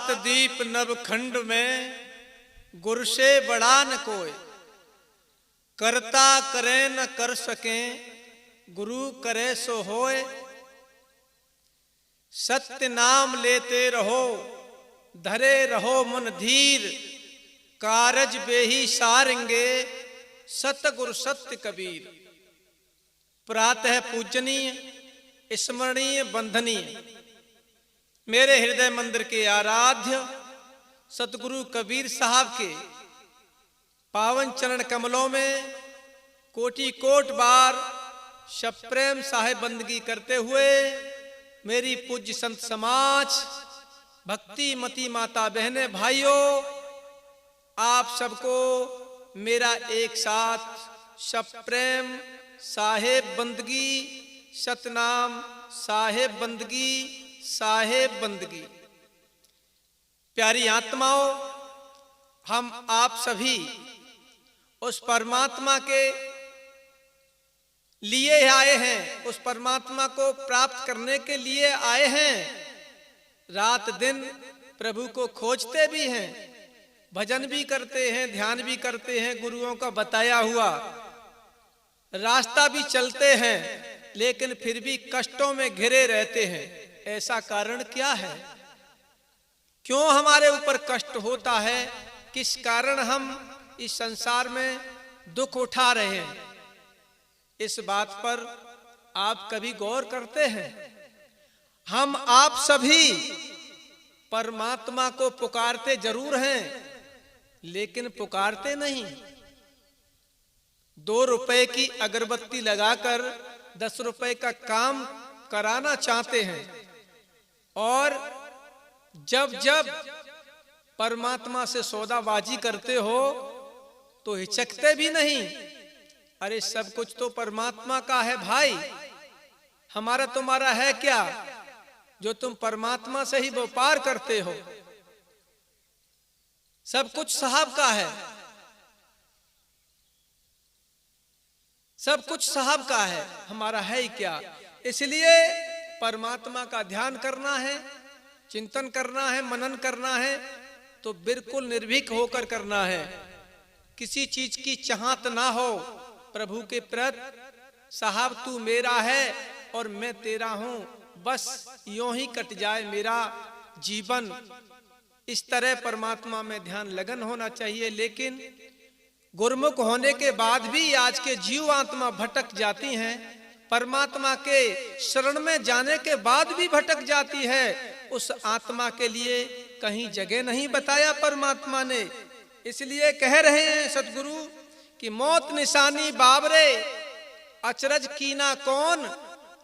सात दीप नवखंड में गुरु से बड़ा न कोई, करता करे न कर सके गुरु करे सो होए। सत्य नाम लेते रहो धरे रहो मन धीर, कारज बेही सारेंगे सतगुरु सत्य कबीर। प्रातः पूजनीय स्मरणीय बंधनीय मेरे हृदय मंदिर के आराध्य सतगुरु कबीर साहब के पावन चरण कमलों में कोटि कोट बार सप्रेम साहेब बंदगी करते हुए मेरी पूज्य संत समाज, भक्ति मती माता बहने भाइयों, आप सबको मेरा एक साथ सप्रेम साहेब बंदगी, सतनाम साहेब बंदगी, साहेब बंदगी। प्यारी आत्माओं, हम आप सभी उस परमात्मा के लिए आए हैं, उस परमात्मा को प्राप्त करने के लिए आए हैं। रात दिन प्रभु को खोजते भी हैं, भजन भी करते हैं, ध्यान भी करते हैं, गुरुओं का बताया हुआ रास्ता भी चलते हैं, लेकिन फिर भी कष्टों में घिरे रहते हैं। ऐसा कारण क्या है? क्यों हमारे ऊपर कष्ट होता है? किस कारण हम इस संसार में दुख उठा रहे हैं? इस बात पर आप कभी गौर करते हैं? हम आप सभी परमात्मा को पुकारते जरूर हैं, लेकिन पुकारते नहीं। 2 रुपए की अगरबत्ती लगाकर 10 रुपए का काम कराना चाहते हैं, और जब जब परमात्मा से सौदाबाजी करते हो तो हिचकते भी नहीं। अरे सब कुछ तो परमात्मा का है भाई, हमारा तुम्हारा है क्या जो तुम परमात्मा से ही व्यापार करते हो? सब कुछ साहब का है, सब कुछ साहब का है, हमारा है ही क्या? इसलिए परमात्मा का ध्यान करना है, चिंतन करना है, मनन करना है तो बिल्कुल निर्भीक होकर करना है। किसी चीज की चाहत ना हो प्रभु के प्रति। साहब तू मेरा है और मैं तेरा हूं, बस यूं ही कट जाए मेरा जीवन। इस तरह परमात्मा में ध्यान लगन होना चाहिए। लेकिन गुरमुख होने के बाद भी आज के जीव आत्मा भटक जाती हैं, परमात्मा के शरण में जाने के बाद भी भटक जाती है। उस आत्मा के लिए कहीं जगह नहीं बताया परमात्मा ने। इसलिए कह रहे हैं सतगुरु कि मौत निशानी बाबरे अचरज कीना कौन,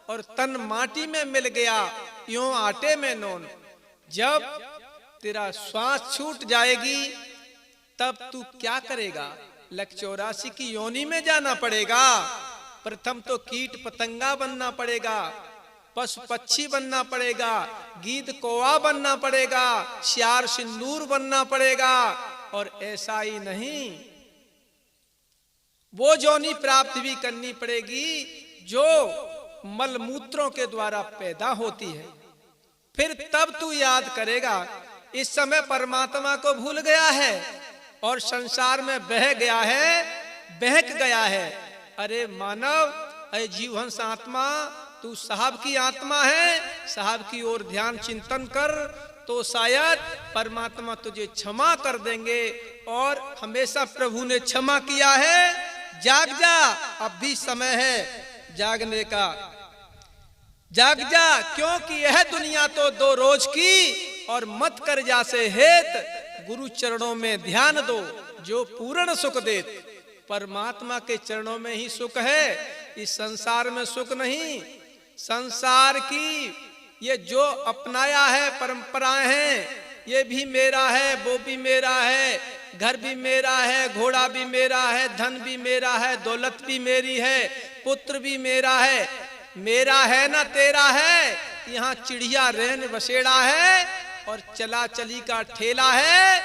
और तन माटी में मिल गया यूं आटे में नोन। जब तेरा श्वास छूट जाएगी तब तू क्या करेगा? 184 की योनि में जाना पड़ेगा। प्रथम तो कीट पतंगा बनना पड़ेगा, पशु पक्षी बनना पड़ेगा, गीद कौवा बनना पड़ेगा, श्यार सिंदूर बनना पड़ेगा। और ऐसा ही नहीं, वो जोनी प्राप्त भी करनी पड़ेगी जो मलमूत्रों के द्वारा पैदा होती है। फिर तब तू याद करेगा। इस समय परमात्मा को भूल गया है और संसार में बह गया है, बहक गया है। अरे मानव, अरे जीवहंस आत्मा, तू साहब की आत्मा है, साहब की ओर ध्यान चिंतन कर तो शायद परमात्मा तुझे क्षमा कर देंगे। और हमेशा प्रभु ने क्षमा किया है। जाग जा, अब भी समय है जागने का। जाग जा, क्योंकि यह दुनिया तो 2 रोज की, और मत कर जा से हेत गुरु चरणों में ध्यान दो जो पूर्ण सुख देत। परमात्मा के चरणों में ही सुख है, इस संसार में सुख नहीं। संसार की ये जो अपनाया है परंपराएं हैं, ये भी मेरा है, वो भी मेरा है, घर भी मेरा है, घोड़ा भी मेरा है, धन भी मेरा है, दौलत भी मेरी है, पुत्र भी मेरा है। मेरा है ना तेरा है, यहाँ चिड़िया रैन बसेड़ा है और चला चली का ठेला है।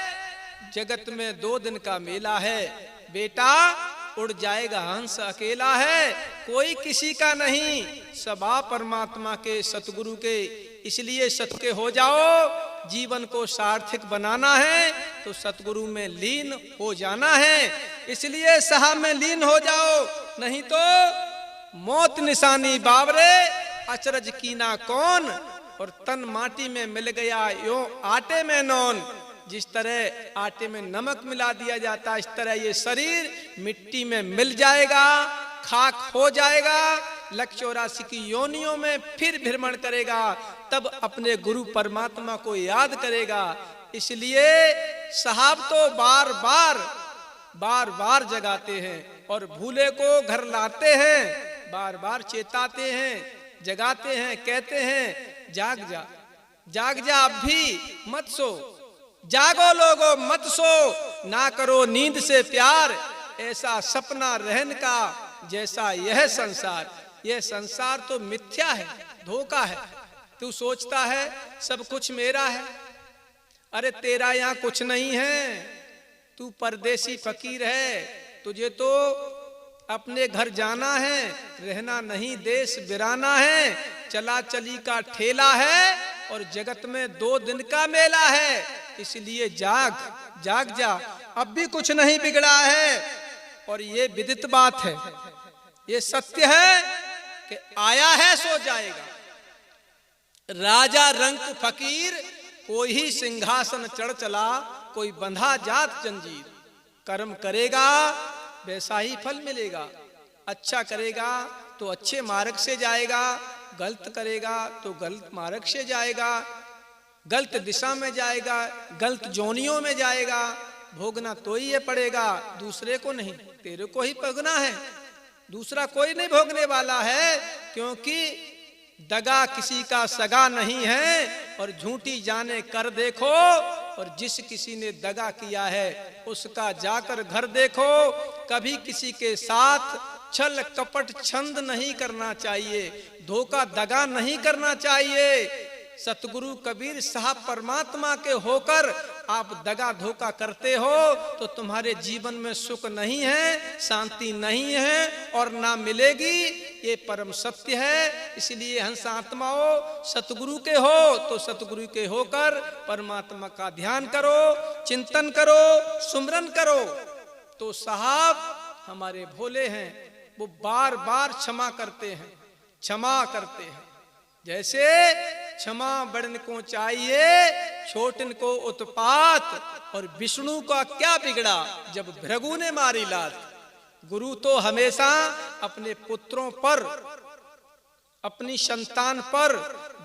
जगत में 2 दिन का मेला है, बेटा उड़ जाएगा हंस अकेला है, कोई किसी का नहीं, सबा परमात्मा के सतगुरु के। इसलिए सत के हो जाओ, जीवन को सार्थक बनाना है तो सतगुरु में लीन हो जाना है। इसलिए साहब में लीन हो जाओ, नहीं तो मौत निशानी बावरे अचरज कीना कौन। और तन माटी में मिल गया यो आटे में नौन। जिस तरह आटे में नमक मिला दिया जाता है, इस तरह ये शरीर मिट्टी में मिल जाएगा, खाक हो जाएगा, 184 की योनियों में फिर भ्रमण करेगा, तब अपने गुरु परमात्मा को याद करेगा। इसलिए साहब तो बार बार जगाते हैं और भूले को घर लाते हैं, बार बार चेताते हैं, जगाते हैं, कहते हैं जाग जा, जाग जा, अब भी मत सो, जागो लोगो मत सो, ना करो नींद से प्यार, ऐसा सपना रहन का जैसा यह संसार। यह संसार तो मिथ्या है, धोखा है। तू सोचता है सब कुछ मेरा है, अरे तेरा यहाँ कुछ नहीं है। तू परदेसी फकीर है, तुझे तो अपने घर जाना है, रहना नहीं देश बिराना है। चला चली का ठेला है और जगत में 2 दिन का मेला है। इसलिए जाग जा, अब भी कुछ नहीं बिगड़ा है। और ये विदित बात है, ये सत्य है कि आया है सो जाएगा। राजा रंक फकीर, कोई ही सिंहासन चढ़ चला, कोई बंधा जात जंजीर। कर्म करेगा वैसा ही फल मिलेगा। अच्छा करेगा तो अच्छे मार्ग से जाएगा, गलत करेगा तो गलत मार्ग से जाएगा, गलत दिशा में जाएगा, गलत जोनियों में जाएगा। भोगना तो ही ये पड़ेगा, दूसरे को नहीं, तेरे को ही भोगना है, दूसरा कोई नहीं भोगने वाला है। क्योंकि दगा किसी का सगा नहीं है और झूठी जाने कर देखो, और जिस किसी ने दगा किया है उसका जाकर घर देखो। कभी किसी के साथ छल कपट छंद नहीं करना चाहिए, धोखा दगा नहीं करना चाहिए। सतगुरु कबीर साहब परमात्मा के होकर आप दगा धोखा करते हो तो तुम्हारे जीवन में सुख नहीं है, शांति नहीं है और ना मिलेगी। ये परम सत्य है। इसलिए हंस आत्माओं, सतगुरु के हो तो सतगुरु के होकर परमात्मा का ध्यान करो, चिंतन करो, सुमरन करो। तो साहब हमारे भोले हैं, वो बार बार क्षमा करते हैं, क्षमा करते हैं। जैसे क्षमा बड़न को चाहिए, छोटन को उत्पात। और विष्णु का क्या बिगड़ा जब भृगु ने मारी लात। गुरु तो हमेशा अपने पुत्रों पर, अपनी संतान पर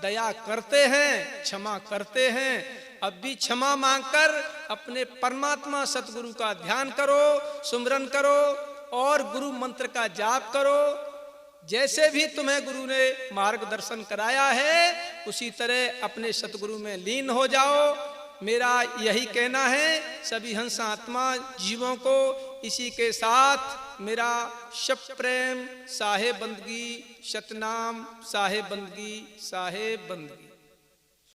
दया करते हैं, क्षमा करते हैं। अब भी क्षमा मांगकर अपने परमात्मा सतगुरु का ध्यान करो, सुमरन करो और गुरु मंत्र का जाप करो। जैसे भी तुम्हें गुरु ने मार्गदर्शन कराया है उसी तरह अपने सतगुरु में लीन हो जाओ। मेरा यही कहना है सभी हंस आत्मा जीवों को। इसी के साथ मेरा शब प्रेम, साहेब बंदगी, सतनाम, साहेब बंदगी, साहेब बंदगी।